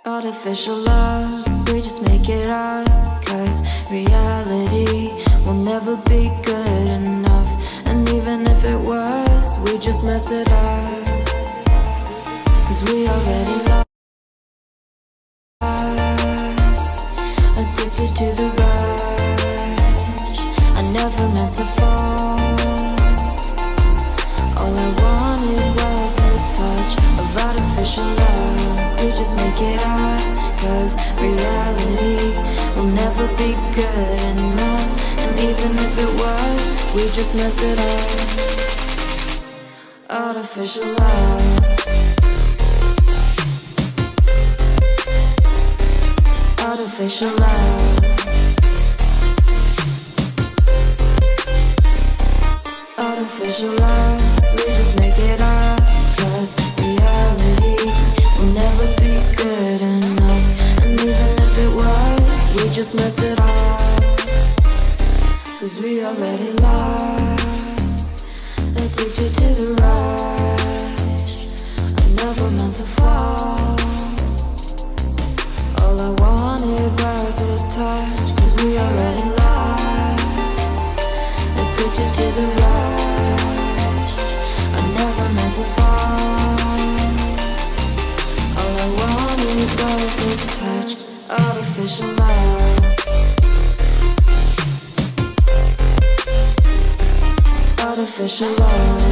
Artificial love, we just make it up. Cause reality will never be good enough. And even if it was, we just mess it up. Cause we already love. Addicted to the rush, I never meant to fall. All I wanted was a touch of artificial love. We just make it up, cause reality will never be good enough. And even if it was, we just mess it up. Artificial love. Artificial love. Artificial love. We just make it up, cause reality will never be good enough. And even if it was, we just mess it up. Cause we already lost, addicted to the rush. I never meant to fall. All I wanted was a touch. Cause we already lost, addicted to the rush. I never meant to fall. All I wanted was a touch. Artificial love. Artificial love.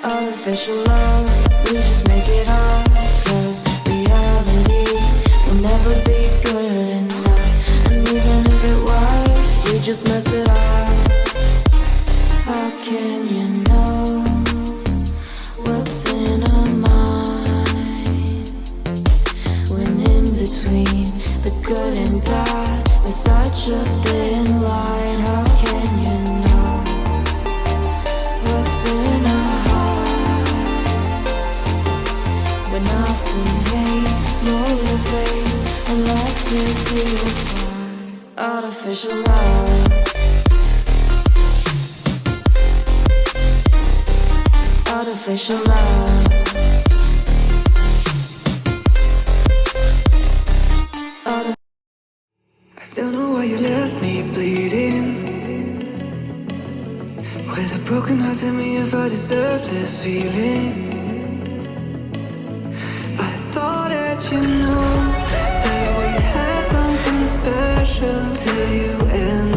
Artificial love. We just make it up, cause reality will never be good enough. And even if it was, we just mess it up. How can you know what's in our mind, when in between the good and bad there's such a thin line? How can you know what's in our heart, when often hate motivates and love tears you apart? Artificial love. Artificial love. I don't know why you left me bleeding, with a broken heart. Tell me if I deserve this feeling. I thought that you know that we had something special till you end